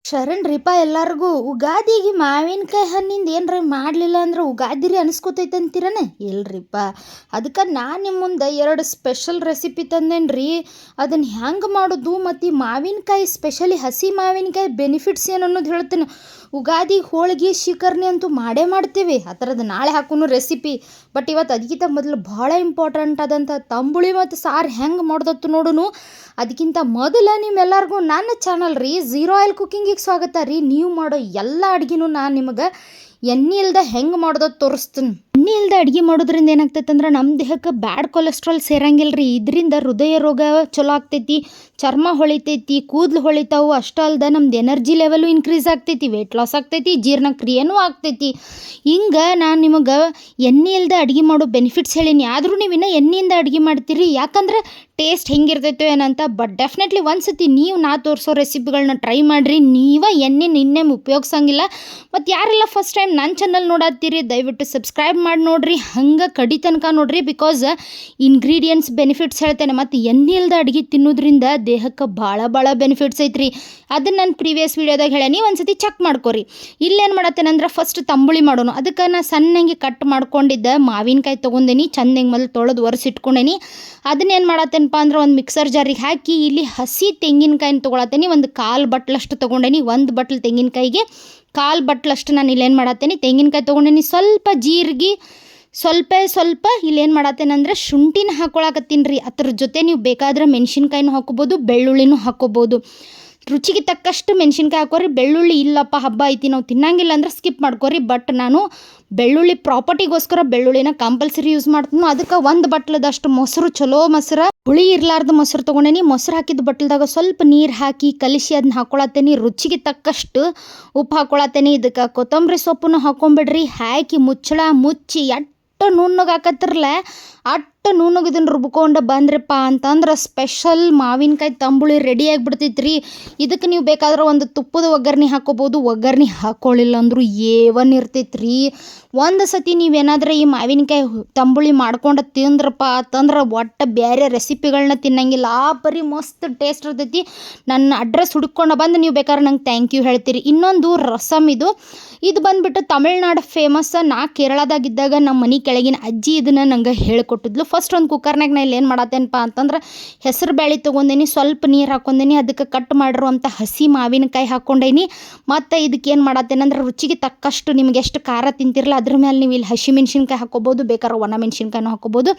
ಶರಣ್ರಿಪ್ಪ ಎಲ್ಲರಿಗೂ ಉಗಾದಿಗೆ ಮಾವಿನಕಾಯಿ ಹಣ್ಣಿಂದ ಏನ್ರ ಮಾಡಲಿಲ್ಲ ಅಂದ್ರೆ ಉಗಾದಿರಿ ಅನಿಸ್ಕೋತೈತೆ ಅಂತೀರನ ಇಲ್ರಿಪ್ಪ. ಅದಕ್ಕೆ ನಾನು ನಿಮ್ಮ ಮುಂದೆ 2 ಸ್ಪೆಷಲ್ ರೆಸಿಪಿ ತಂದೇನ್ರಿ. ಅದನ್ನು ಹೆಂಗೆ ಮಾಡೋದು ಮತ್ತು ಈ ಮಾವಿನಕಾಯಿ ಸ್ಪೆಷಲಿ ಹಸಿ ಮಾವಿನಕಾಯಿ ಬೆನಿಫಿಟ್ಸ್ ಏನು ಅನ್ನೋದು ಹೇಳ್ತೀನಿ. ಉಗಾದಿಗೆ ಹೋಳಿಗೆ ಶಿಕರ್ಣಿ ಅಂತೂ ಮಾಡೇ ಮಾಡ್ತೀವಿ, ಆ ಥರದ್ದು ನಾಳೆ ಹಾಕೋನು ರೆಸಿಪಿ. ಬಟ್ ಇವತ್ತು ಅದಕ್ಕಿಂತ ಮೊದಲು ಭಾಳ ಇಂಪಾರ್ಟೆಂಟ್ ಆದಂಥ ತಂಬುಳಿ ಮತ್ತು ಸಾರು ಹೆಂಗೆ ಮಾಡ್ದತ್ತು ನೋಡುನು. ಅದಕ್ಕಿಂತ ಮೊದಲು ನಿಮ್ಮೆಲ್ಲರಿಗೂ ನನ್ನ ಚಾನಲ್ ರೀ ಝೀರೋ ಆಯಿಲ್ ಕುಕ್ಕಿಂಗಿಗೆ ಸ್ವಾಗತ ರೀ. ನೀವು ಮಾಡೋ ಎಲ್ಲ ಅಡುಗೆನೂ ನಾನು ನಿಮಗೆ ಎಣ್ಣೆ ಇಲ್ದೆ ಹೆಂಗೆ ಮಾಡೋದು ತೋರಿಸ್ತೀನಿ. ಎಣ್ಣೆ ಇಲ್ದೆ ಅಡುಗೆ ಮಾಡೋದ್ರಿಂದ ಏನಾಗ್ತೈತೆ ಅಂದ್ರೆ ನಮ್ಮ ದೇಹಕ್ಕೆ ಬ್ಯಾಡ್ ಕೊಲೆಸ್ಟ್ರಾಲ್ ಸೇರಂಗಿಲ್ಲ ರೀ. ಇದರಿಂದ ಹೃದಯ ರೋಗ ಚಲೋ ಆಗ್ತೈತಿ, ಚರ್ಮ ಹೊಳಿತೈತಿ, ಕೂದಲು ಹೊಳಿತಾವು. ಅಷ್ಟೇ ಅಲ್ದೆ ನಮ್ದು ಎನರ್ಜಿ ಲೆವೆಲು ಇನ್ಕ್ರೀಸ್ ಆಗ್ತೈತಿ, ವೆಯ್ಟ್ ಲಾಸ್ ಆಗ್ತೈತಿ, ಜೀರ್ಣಕ್ರಿಯೆನೂ ಆಗ್ತೈತಿ. ಹಿಂಗೆ ನಾನು ನಿಮಗೆ ಎಣ್ಣೆ ಇಲ್ದೆ ಅಡುಗೆ ಮಾಡೋ ಬೆನಿಫಿಟ್ಸ್ ಹೇಳೀನಿ. ಆದರೂ ನೀವು ಇನ್ನೂ ಎಣ್ಣೆಯಿಂದ ಅಡುಗೆ ಮಾಡ್ತೀರಿ, ಯಾಕಂದ್ರೆ ಟೇಸ್ಟ್ ಹೆಂಗಿರ್ತೈತೋ ಏನಂತ. ಬಟ್ ಡೆಫಿನೆಟ್ಲಿ ಒಂದು ಸತಿ ನೀವು ನಾ ತೋರಿಸೋ ರೆಸಿಪಿಗಳನ್ನ ಟ್ರೈ ಮಾಡಿರಿ. ನೀವೇ ಎಣ್ಣೆ ನಿನ್ನೆ ಉಪಯೋಗಿಸಂಗಿಲ್ಲ. ಮತ್ತು ಯಾರೆಲ್ಲ ಫಸ್ಟ್ ಟೈಮ್ ನನ್ನ ಚಾನಲ್ ನೋಡತ್ತೀರಿ ದಯವಿಟ್ಟು ಸಬ್ಸ್ಕ್ರೈಬ್ ಮಾಡಿ ನೋಡಿರಿ, ಹಂಗೆ ಕಡಿ ತನಕ ನೋಡಿರಿ. ಬಿಕಾಸ್ ಇಂಗ್ರೀಡಿಯೆಂಟ್ಸ್ ಬೆನಿಫಿಟ್ಸ್ ಹೇಳ್ತೇನೆ. ಮತ್ತು ಎಣ್ಣೆ ಇಲ್ದ ಅಡುಗೆ ತಿನ್ನೋದ್ರಿಂದ ದೇಹಕ್ಕೆ ಭಾಳ ಬೆನಿಫಿಟ್ಸ್ ಐತ್ರಿ. ಅದನ್ನು ನಾನು ಪ್ರೀವಿಯಸ್ ವೀಡಿಯೋದಾಗ ಹೇಳೀನಿ, ಒಂದು ಸತಿ ಚೆಕ್ ಮಾಡ್ಕೊರಿ. ಇಲ್ಲೇನು ಮಾಡತ್ತೇನೆಂದ್ರೆ ಫಸ್ಟ್ ತಂಬುಳಿ ಮಾಡೋನು. ಅದಕ್ಕೆ ನಾನು ಸಣ್ಣಂಗೆ ಕಟ್ ಮಾಡ್ಕೊಂಡಿದ್ದ ಮಾವಿನಕಾಯಿ ತೊಗೊಂಡೇನಿ, ಚಂದಂಗೆ ಮೊದಲು ತೊಳೆದು ಒರೆಸಿಟ್ಕೊಂಡೇನಿ. ಅದನ್ನೇನು ಮಾಡತ್ತೇನಪ್ಪ ಅಂದ್ರೆ ಒಂದು ಮಿಕ್ಸರ್ ಜಾರಿಗೆ ಹಾಕಿ ಇಲ್ಲಿ ಹಸಿ ತೆಂಗಿನಕಾಯಿನ ತೊಗೊಳತ್ತೇನೆ. ಒಂದು 1/4 ಬಟ್ಲಷ್ಟು ತೊಗೊಂಡೇನಿ. 1 ಬಟ್ಲು ತೆಂಗಿನಕಾಯಿಗೆ 1/4 ಬಟ್ಲಷ್ಟು ನಾನು ಇಲ್ಲೇನು ಮಾಡತ್ತೇನೆ ತೆಂಗಿನಕಾಯಿ ತೊಗೊಂಡೇನಿ. ಸ್ವಲ್ಪ ಜೀರಿಗೆ, ಸ್ವಲ್ಪ ಇಲ್ಲೇನು ಮಾಡತ್ತೇನೆಂದ್ರೆ ಶುಂಠಿನ ಹಾಕೊಳಕತ್ತೀನಿ ರೀ. ಅದ್ರ ಜೊತೆ ನೀವು ಬೇಕಾದ್ರೆ ಮೆಣಸಿನ್ಕಾಯಿನೂ ಹಾಕೋಬೋದು, ಬೆಳ್ಳುಳ್ಳಿನೂ ಹಾಕೋಬೋದು. ರುಚಿಗೆ ತಕ್ಕಷ್ಟು ಮೆಣಸಿನ್ಕಾಯಿ ಹಾಕೋರಿ. ಬೆಳ್ಳುಳ್ಳಿ ಇಲ್ಲಪ್ಪ ಹಬ್ಬ ಐತಿ ನಾವು ತಿನ್ನಂಗಿಲ್ಲ ಅಂದ್ರೆ ಸ್ಕಿಪ್ ಮಾಡ್ಕೋರಿ. ಬಟ್ ನಾನು ಬೆಳ್ಳುಳ್ಳಿ ಪ್ರಾಪರ್ಟಿಗೋಸ್ಕರ ಬೆಳ್ಳುಳ್ಳಿನ ಕಂಪಲ್ಸರಿ ಯೂಸ್ ಮಾಡ್ತೀನಿ. ಅದಕ್ಕೆ 1 ಬಟ್ಲದಷ್ಟು ಮೊಸರು, ಚಲೋ ಮೊಸರು, ಹುಳಿ ಇರ್ಲಾರ್ದು ಮೊಸರು ತೊಗೊಂಡೇನಿ. ಮೊಸರು ಹಾಕಿದ ಬಟ್ಲದಾಗ ಸ್ವಲ್ಪ ನೀರು ಹಾಕಿ ಕಲಿಸಿ ಅದನ್ನ ಹಾಕೊಳತ್ತೇನೆ. ರುಚಿಗೆ ತಕ್ಕಷ್ಟು ಉಪ್ಪು ಹಾಕೊಳತ್ತೇನೆ. ಇದಕ್ಕೆ ಕೊತ್ತಂಬರಿ ಸೊಪ್ಪನ್ನು ಹಾಕೊಂಬಿಡ್ರಿ. ಹಾಕಿ ಮುಚ್ಚಳ ಮುಚ್ಚಿ ಎಟ್ಟು ನುಣ್ಣಗೆ ಹಾಕತ್ತಿರಲ್ಲ ಅಟ್ಟು ನುಣ್ಣಗೆ ಇದನ್ನು ರುಬ್ಕೊಂಡು ಬಂದ್ರಪ್ಪ ಅಂತಂದ್ರೆ ಸ್ಪೆಷಲ್ ಮಾವಿನಕಾಯಿ ತಂಬುಳಿ ರೆಡಿ ಆಗಿಬಿಡ್ತೈತೆ ರೀ. ಇದಕ್ಕೆ ನೀವು ಬೇಕಾದ್ರೆ ಒಂದು ತುಪ್ಪದ ಒಗ್ಗರಣೆ ಹಾಕೋಬೋದು. ಒಗ್ಗರಣೆ ಹಾಕೊಳ್ಳಿಲ್ಲ ಅಂದರೂ ಏವನ್ ಇರ್ತೈತೆ ರೀ. ಒಂದು ಸತಿ ನೀವೇನಾದ್ರೆ ಈ ಮಾವಿನಕಾಯಿ ತಂಬುಳಿ ಮಾಡ್ಕೊಂಡು ತಿಂದ್ರಪ್ಪ ಅಂತಂದ್ರೆ ಒಟ್ಟು ಬೇರೆ ರೆಸಿಪಿಗಳನ್ನ ತಿನ್ನಂಗಿಲ್ಲ. ಆ ಪರಿ ಮಸ್ತ್ ಟೇಸ್ಟ್ ಇರ್ತೈತಿ. ನನ್ನ ಅಡ್ರೆಸ್ ಹುಡ್ಕೊಂಡು ಬಂದು ನೀವು ಬೇಕಾದ್ರೆ ನಂಗೆ ಥ್ಯಾಂಕ್ ಯು ಹೇಳ್ತೀರಿ. ಇನ್ನೊಂದು ರಸಮ್, ಇದು ಬಂದುಬಿಟ್ಟು ತಮಿಳ್ನಾಡು ಫೇಮಸ್. ನಾ ಕೇರಳದಾಗಿದ್ದಾಗ ನಮ್ಮ ಮನೆ ಕೆಳಗಿನ ಅಜ್ಜಿ ಇದನ್ನು ನಂಗೆ ಹೇಳಿಕೊಟ್ಟಿದ್ಲು. ಫಸ್ಟ್ ಒಂದು ಕುಕ್ಕರ್ನಾಗ ನಾ ಇಲ್ಲಿ ಏನು ಮಾಡತ್ತೇನಪ್ಪ ಅಂತಂದ್ರೆ ಹೆಸರು ಬೇಳೆ ತೊಗೊಂಡೇನಿ, ಸ್ವಲ್ಪ ನೀರು ಹಾಕ್ಕೊಂಡೇನಿ. ಅದಕ್ಕೆ ಕಟ್ ಮಾಡಿರುವಂಥ ಹಸಿ ಮಾವಿನಕಾಯಿ ಹಾಕ್ಕೊಂಡೇನಿ. ಮತ್ತು ಇದಕ್ಕೆ ಏನು ಮಾಡತ್ತೇನಂದ್ರೆ ರುಚಿಗೆ ತಕ್ಕಷ್ಟು ನಿಮ್ಗೆ ಎಷ್ಟು ಖಾರ ತಿಂತಿರಲ್ಲ ಅದ್ರ ಮೇಲೆ ನೀವು ಇಲ್ಲಿ ಹಸಿ ಮೆಣಸಿನ್ಕಾಯಿ ಹಾಕ್ಕೋಬೋದು, ಬೇಕಾದ್ರೆ ಒಣ ಮೆಣಸಿನ್ಕಾಯಿನೂ ಹಾಕ್ಕೋಬೋದು.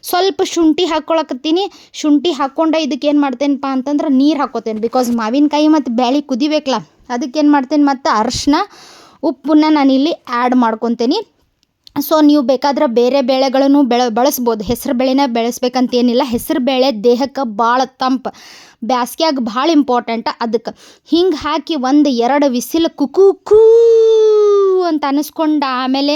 ಸ್ವಲ್ಪ ಶುಂಠಿ ಹಾಕ್ಕೊಳಕತ್ತೀನಿ. ಶುಂಠಿ ಹಾಕ್ಕೊಂಡೆ ಇದಕ್ಕೆ ಏನು ಮಾಡ್ತೇನಪ್ಪ ಅಂತಂದ್ರೆ ನೀರು ಹಾಕ್ಕೋತೇನೆ. ಬಿಕಾಸ್ ಮಾವಿನಕಾಯಿ ಮತ್ತು ಬೇಳೆ ಕುದಿಬೇಕಲ್ಲ, ಅದಕ್ಕೆ ಏನು ಮಾಡ್ತೇನೆ. ಮತ್ತು ಅರಿಶಿನ ಉಪ್ಪನ್ನ ನಾನಿಲ್ಲಿ ಆ್ಯಡ್ ಮಾಡ್ಕೊತೀನಿ. ಸೊ ನೀವು ಬೇಕಾದ್ರೆ ಬೇರೆ ಬೇಳೆಗಳನ್ನು ಬಳಸ್ಬೋದು. ಹೆಸರು ಬೇಳೆನ ಬೆಳೆಸ್ಬೇಕಂತೇನಿಲ್ಲ. ಹೆಸರು ಬೇಳೆ ದೇಹಕ್ಕೆ ಭಾಳ ತಂಪು, ಬ್ಯಾಸ್ಗ್ಯಾಗ ಭಾಳ ಇಂಪಾರ್ಟೆಂಟ್. ಅದಕ್ಕೆ ಹಿಂಗೆ ಹಾಕಿ 1-2 ವಿಸಿಲ್ ಕುಕು ಅಂತ ಅನ್ನಿಸ್ಕೊಂಡು ಆಮೇಲೆ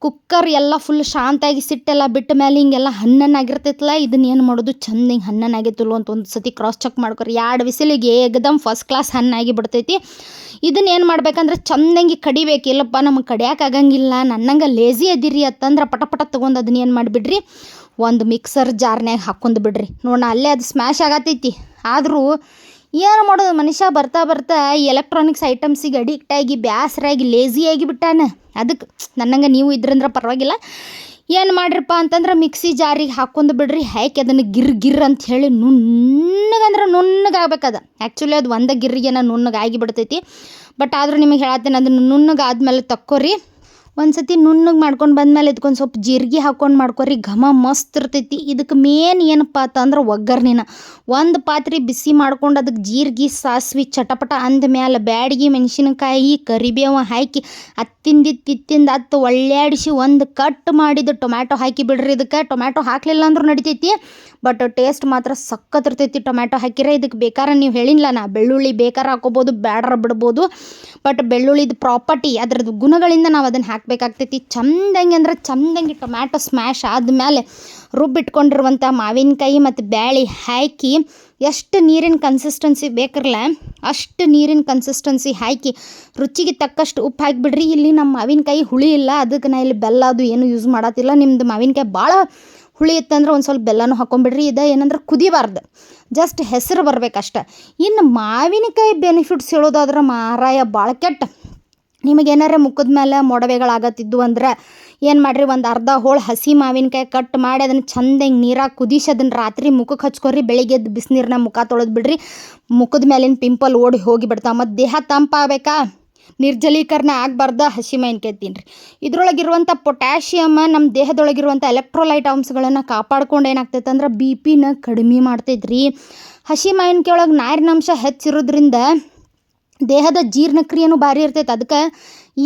ಕುಕ್ಕರ್ ಎಲ್ಲ ಫುಲ್ ಶಾಂತಾಗಿ ಸಿಟ್ಟೆಲ್ಲ ಬಿಟ್ಟ ಮೇಲೆ ಹಿಂಗೆಲ್ಲ ಹಣ್ಣನ್ನಾಗಿರ್ತೈತಲ್ಲ, ಇದನ್ನ ಏನು ಮಾಡೋದು ಚಂದ ಹಿಂಗೆ ಹಣ್ಣನ್ನಾಗಿತ್ತಲ್ಲ ಅಂತ ಒಂದು ಸತಿ ಕ್ರಾಸ್ ಚೆಕ್ ಮಾಡ್ಕೊರಿ. 2 ವಿಸಿಲಿಗೆ ಏಕದಮ್ ಫಸ್ಟ್ ಕ್ಲಾಸ್ ಹಣ್ಣಾಗಿ ಬಿಡ್ತೈತಿ. ಇದನ್ನ ಏನು ಮಾಡ್ಬೇಕಂದ್ರೆ ಚಂದಂಗೆ ಕಡಿಬೇಕು. ಇಲ್ಲಪ್ಪ ನಮಗೆ ಕಡಿಯೋಕ್ಕಾಗಂಗಿಲ್ಲ, ನನ್ನಂಗೆ ಲೇಝಿ ಅದಿರಿ ಅಂತಂದ್ರೆ ಪಟ ತೊಗೊಂಡು ಅದನ್ನ ಏನು ಮಾಡಿಬಿಡ್ರಿ, ಒಂದು ಮಿಕ್ಸರ್ ಜಾರ್ನ್ಯಾಗ ಹಾಕ್ಕೊಂಡು ಬಿಡ್ರಿ. ನೋಡೋಣ ಅಲ್ಲೇ ಅದು ಸ್ಮ್ಯಾಶ್ ಆಗತ್ತೈತಿ. ಆದರೂ ಏನು ಮಾಡೋದು, ಮನುಷ್ಯ ಬರ್ತಾ ಎಲೆಕ್ಟ್ರಾನಿಕ್ಸ್ ಐಟಮ್ಸಿಗೆ ಅಡಿಕ್ಟಾಗಿ ಬೇಸರಾಗಿ ಲೇಝಿಯಾಗಿ ಬಿಟ್ಟಾನ. ಅದಕ್ಕೆ ನನ್ನಂಗೆ ನೀವು ಇದ್ರಂದ್ರೆ ಪರವಾಗಿಲ್ಲ. ಏನು ಮಾಡಿರಪ್ಪ ಅಂತಂದ್ರೆ ಮಿಕ್ಸಿ ಜಾರಿಗೆ ಹಾಕ್ಕೊಂಡು ಬಿಡ್ರಿ. ಹಾಕಿ ಅದನ್ನು ಗಿರ್ ಅಂತ ಹೇಳಿ ನುಣ್ಣಗಾಗಬೇಕದು. ಆ್ಯಕ್ಚುಲಿ ಅದು ಒಂದೇ ಗಿರ್ರಿಗೆನ ನುಣ್ಣಗಾಗಿ ಬಿಡ್ತೈತಿ. ಬಟ್ ಆದರೂ ನಿಮಗೆ ಹೇಳತ್ತೇನೆ, ಅದನ್ನು ನುಣ್ಣಗಾದ್ಮೇಲೆ ತಕ್ಕೋರಿ. ಒಂದು ಸತಿ ನುಣ್ಣಗೆ ಮಾಡ್ಕೊಂಡು ಬಂದಮೇಲೆ ಇದಕ್ಕೊಂದು ಸ್ವಲ್ಪ ಜೀರಿಗೆ ಹಾಕ್ಕೊಂಡು ಮಾಡ್ಕೊರಿ. ಘಮ ಮಸ್ತ್ ಇರ್ತೈತಿ. ಇದಕ್ಕೆ ಮೇನ್ ಏನಪ್ಪ ಅಂತಂದ್ರೆ ಒಗ್ಗರ್ಣೆನ ಒಂದು ಪಾತ್ರೆ ಬಿಸಿ ಮಾಡ್ಕೊಂಡು ಅದಕ್ಕೆ ಜೀರಿಗೆ ಸಾಸಿವೆ ಚಟಪಟ ಅಂದಮೇಲೆ ಬ್ಯಾಡಗಿ ಮೆಣಸಿನಕಾಯಿ ಕರಿಬೇವು ಹಾಕಿ ಇತ್ತಿಂದ ಹತ್ತು ಒಳ್ಳೆಡಿಸಿ ಒಂದು ಕಟ್ ಮಾಡಿದ ಟೊಮ್ಯಾಟೊ ಹಾಕಿ ಬಿಡ್ರಿ. ಇದಕ್ಕೆ ಟೊಮ್ಯಾಟೊ ಹಾಕಲಿಲ್ಲ ಅಂದ್ರೂ ನಡಿತೈತಿ, ಬಟ್ ಟೇಸ್ಟ್ ಮಾತ್ರ ಸಖತ್ ಇರ್ತೈತಿ ಟೊಮ್ಯಾಟೊ ಹಾಕಿದ್ರೆ. ಇದಕ್ಕೆ ಬೇಕಾದ್ರೆ ನೀವು ಹೇಳಿಲ್ಲ ನಾ ಬೆಳ್ಳುಳ್ಳಿ ಬೇಕಾದ್ರೆ ಹಾಕೋಬೋದು, ಬ್ಯಾಡ್ರ ಬಿಡ್ಬೋದು. ಬಟ್ ಬೆಳ್ಳುಳ್ಳಿದು ಪ್ರಾಪರ್ಟಿ, ಅದರದ್ದು ಗುಣಗಳಿಂದ ನಾವು ಅದನ್ನು ಹಾಕಬೇಕಾಗ್ತೈತಿ. ಚಂದಂಗೆ ಟೊಮ್ಯಾಟೊ ಸ್ಮ್ಯಾಶ್ ಆದಮೇಲೆ ರುಬ್ಬಿಟ್ಕೊಂಡಿರುವಂಥ ಮಾವಿನಕಾಯಿ ಮತ್ತು ಬ್ಯಾಳೆ ಹಾಕಿ ಎಷ್ಟು ನೀರಿನ ಕನ್ಸಿಸ್ಟೆನ್ಸಿ ಬೇಕಿರಲ್ಲ ಅಷ್ಟು ನೀರಿನ ಕನ್ಸಿಸ್ಟೆನ್ಸಿ ಹಾಕಿ ರುಚಿಗೆ ತಕ್ಕಷ್ಟು ಉಪ್ಪು ಹಾಕಿಬಿಡ್ರಿ. ಇಲ್ಲಿ ನಮ್ಮ ಮಾವಿನಕಾಯಿ ಹುಳಿ ಇಲ್ಲ, ಅದಕ್ಕೆ ನಾ ಇಲ್ಲಿ ಬೆಲ್ಲ ಅದು ಏನು ಯೂಸ್ ಮಾಡತ್ತಿಲ್ಲ. ನಿಮ್ಮದು ಮಾವಿನಕಾಯಿ ಭಾಳ ಹುಳಿ ಇತ್ತಂದ್ರೆ ಒಂದು ಸ್ವಲ್ಪ ಬೆಲ್ಲನೂ ಹಾಕ್ಕೊಂಬಿಡ್ರಿ. ಇದು ಏನಂದ್ರೆ ಕುದಿಬಾರ್ದು, ಜಸ್ಟ್ ಹೆಸರು ಬರ್ಬೇಕಷ್ಟ. ಇನ್ನು ಮಾವಿನಕಾಯಿ ಬೆನಿಫಿಟ್ಸ್ ಹೇಳೋದಾದ್ರೆ ಮಾರಾಯ ಭಾಳ ಕೆಟ್ಟ. ನಿಮಗೇನಾರ ಮುಖದ ಮೇಲೆ ಮೊಡವೆಗಳಾಗತ್ತಿದ್ದು ಅಂದ್ರೆ ಏನು ಮಾಡಿರಿ, ಒಂದು ಅರ್ಧ ಹೋಳು ಹಸಿ ಮಾವಿನಕಾಯಿ ಕಟ್ ಮಾಡಿ ಅದನ್ನು ಚಂದಂಗೆ ನೀರಾಗಿ ಕುದಿಸಿ ಅದನ್ನು ರಾತ್ರಿ ಮುಖಕ್ಕೆ ಹಚ್ಕೊರಿ. ಬೆಳಿಗ್ಗೆ ಎದ್ದು ಬಿಸಿನೀರನ್ನ ಮುಖ ತೊಳೆದು ಬಿಡ್ರಿ, ಮುಖದ ಮೇಲಿನ ಪಿಂಪಲ್ ಓಡಿ ಹೋಗಿ ಬಿಡ್ತಾವೆ. ಮತ್ತು ದೇಹ ತಂಪಾಗಬೇಕಾ, ನಿರ್ಜಲೀಕರಣ ಆಗಬಾರ್ದ, ಹಸಿ ಮಾವಿನಕಾಯಿ ತಿನ್ನಿರಿ. ಇದರೊಳಗಿರುವಂಥ ಪೊಟ್ಯಾಷಿಯಮ್ ನಮ್ಮ ದೇಹದೊಳಗಿರುವಂಥ ಎಲೆಕ್ಟ್ರೋಲೈಟ್ ಅಂಶಗಳನ್ನು ಕಾಪಾಡ್ಕೊಂಡು ಏನಾಗ್ತೈತೆ ಅಂದ್ರೆ ಬಿ ಪಿನ ಕಡಿಮೆ ಮಾಡ್ತೈತ್ರಿ. ಹಸಿ ಮಾವಿನಕಾಯಿ ಒಳಗೆ ನಾರಿನಂಶ ಹೆಚ್ಚಿರೋದ್ರಿಂದ ದೇಹದ ಜೀರ್ಣಕ್ರಿಯೆನೂ ಭಾರಿ ಇರ್ತೈತೆ. ಅದಕ್ಕೆ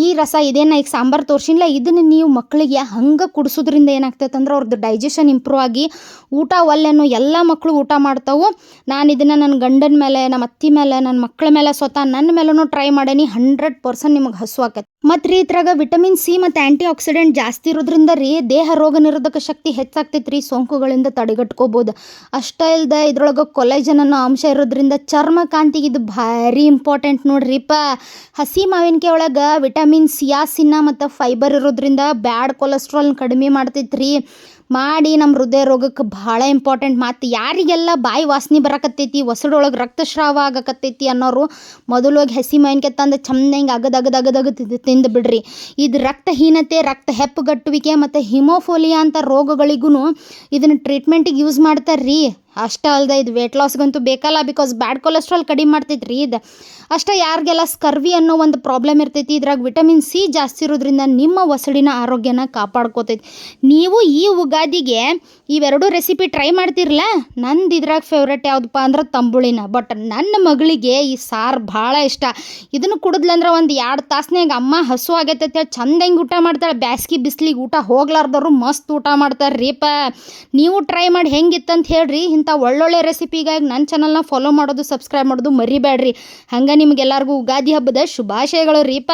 ಈ ರಸ ಇದೇನು ಈಗ ಸಾಂಬಾರು ತೋರಿಸಿಲ್ಲ, ಇದನ್ನು ನೀವು ಮಕ್ಕಳಿಗೆ ಹಂಗೆ ಕುಡಿಸೋದ್ರಿಂದ ಏನಾಗ್ತೈತೆ ಅಂದ್ರೆ ಅವ್ರದ್ದು ಡೈಜೆಷನ್ ಇಂಪ್ರೂವ್ ಆಗಿ ಊಟ ಒಲ್ಲೆನೋ ಎಲ್ಲ ಮಕ್ಕಳು ಊಟ ಮಾಡ್ತಾವೆ. ನಾನು ಇದನ್ನು ನನ್ನ ಗಂಡನ ಮೇಲೆ, ನಮ್ಮ ಅತ್ತಿ ಮೇಲೆ, ನನ್ನ ಮಕ್ಕಳ ಮೇಲೆ, ಸ್ವತಃ ನನ್ನ ಮೇಲೂ ಟ್ರೈ ಮಾಡೀನಿ. 100% ನಿಮಗೆ ಹಸು ಆಕೈತಿ. ಮತ್ತು ರೀ ಇದ್ರಾಗ ವಿಟಮಿನ್ ಸಿ ಮತ್ತು ಆ್ಯಂಟಿ ಆಕ್ಸಿಡೆಂಟ್ ಜಾಸ್ತಿ ಇರೋದ್ರಿಂದ ರೀ ದೇಹ ರೋಗ ನಿರೋಧಕ ಶಕ್ತಿ ಹೆಚ್ಚಾಗ್ತೈತೆ ರೀ, ಸೋಂಕುಗಳಿಂದ ತಡೆಗಟ್ಕೋಬೋದು. ಅಷ್ಟೇ ಇಲ್ಲದೆ ಇದ್ರೊಳಗೆ ಕೊಲೆಜನ್ ಅನ್ನೋ ಅಂಶ ಇರೋದ್ರಿಂದ ಚರ್ಮ ಕಾಂತಿಗೆ ಇದು ಭಾರಿ ಇಂಪಾರ್ಟೆಂಟ್ ನೋಡ್ರಿಪ್ಪ. ಹಸಿ ಮಾವಿನಕಾಯಿ ಒಳಗೆ ವಿಟಮಿನ್ ಸಿಯಾಸಿನ್ನ ಮತ್ತು ಫೈಬರ್ ಇರೋದ್ರಿಂದ ಬ್ಯಾಡ್ ಕೊಲೆಸ್ಟ್ರಾಲ್ ಕಡಿಮೆ ಮಾಡ್ತೈತ್ರಿ. ಮಾಡಿ ನಮ್ಮ ಹೃದಯ ರೋಗಕ್ಕೆ ಭಾಳ ಇಂಪಾರ್ಟೆಂಟ್. ಮತ್ತು ಯಾರಿಗೆಲ್ಲ ಬಾಯಿ ವಾಸನೆ ಬರಕತ್ತೈತಿ, ಒಸಡೊಳಗೆ ರಕ್ತಸ್ರಾವ ಆಗಕತ್ತೈತಿ ಅನ್ನೋರು ಮೊದಲೋಗಿ ಹಸಿ ಮಾವಿನಕಾಯಿ ತಂದು ಚಂದಂಗೆ ಅಗದು ತಿಂದು ಬಿಡ್ರಿ. ಇದು ರಕ್ತಹೀನತೆ, ರಕ್ತ ಹೆಪ್ಪುಗಟ್ಟುವಿಕೆ ಮತ್ತು ಹಿಮೋಫೋಲಿಯಾ ಅಂತ ರೋಗಗಳಿಗೂ ಇದನ್ನು ಟ್ರೀಟ್ಮೆಂಟಿಗೆ ಯೂಸ್ ಮಾಡ್ತಾರೆ ರೀ. ಅಷ್ಟೇ ಅಲ್ಲದೆ ಇದು ವೆಯ್ಟ್ ಲಾಸ್ಗಂತೂ ಬೇಕಲ್ಲ, ಬಿಕಾಸ್ ಬ್ಯಾಡ್ ಕೊಲೆಸ್ಟ್ರಾಲ್ ಕಡಿಮೆ ಮಾಡ್ತೈತೆ ರೀ ಇದು. ಅಷ್ಟೇ ಯಾರಿಗೆಲ್ಲ ಸ್ಕರ್ವಿ ಅನ್ನೋ ಒಂದು ಪ್ರಾಬ್ಲಮ್ ಇರ್ತೈತಿ, ಇದ್ರಾಗ ವಿಟಮಿನ್ ಸಿ ಜಾಸ್ತಿ ಇರೋದ್ರಿಂದ ನಿಮ್ಮ ಒಸಡಿನ ಆರೋಗ್ಯನ ಕಾಪಾಡ್ಕೋತೈತಿ. ನೀವು ಈ ಉಗಾದಿಗೆ ಇವೆರಡು ರೆಸಿಪಿ ಟ್ರೈ ಮಾಡ್ತಿರಲ್ಲ. ನಂದು ಇದ್ರಾಗ ಫೇವ್ರೇಟ್ ಯಾವುದಪ್ಪ ಅಂದ್ರೆ ತಂಬುಳಿನ. ಬಟ್ ನನ್ನ ಮಗಳಿಗೆ ಈ ಸಾರು ಭಾಳ ಇಷ್ಟ. ಇದನ್ನು ಕುಡಿದ್ಲಂದ್ರೆ ಒಂದು 2 ತಾಸ್ನಾಗ ಅಮ್ಮ ಹಸು ಆಗೈತೆ ಅಂತೇಳಿ ಚಂದಂಗೆ ಊಟ ಮಾಡ್ತಾಳೆ. ಬ್ಯಾಸ್ಗೆ ಬಿಸಿಲಿಗೆ ಊಟ ಹೋಗ್ಲಾರ್ದವ್ರು ಮಸ್ತ್ ಊಟ ಮಾಡ್ತಾರೆ ರೀಪ. ನೀವು ಟ್ರೈ ಮಾಡಿ ಹೆಂಗಿತ್ತಂತ ಹೇಳ್ರಿ. ಇಂಥ ಒಳ್ಳೊಳ್ಳೆ ರೆಸಿಪಿಗಾಗಿ ನನ್ನ ಚಾನಲ್ನ ಫಾಲೋ ಮಾಡೋದು, ಸಬ್ಸ್ಕ್ರೈಬ್ ಮಾಡೋದು ಮರಿಬೇಡ್ರಿ. ಹಂಗೆ ನಿಮಗೆಲ್ಲರಿಗೂ ಉಗಾದಿ ಹಬ್ಬದ ಶುಭಾಶಯಗಳು ರೀಪ.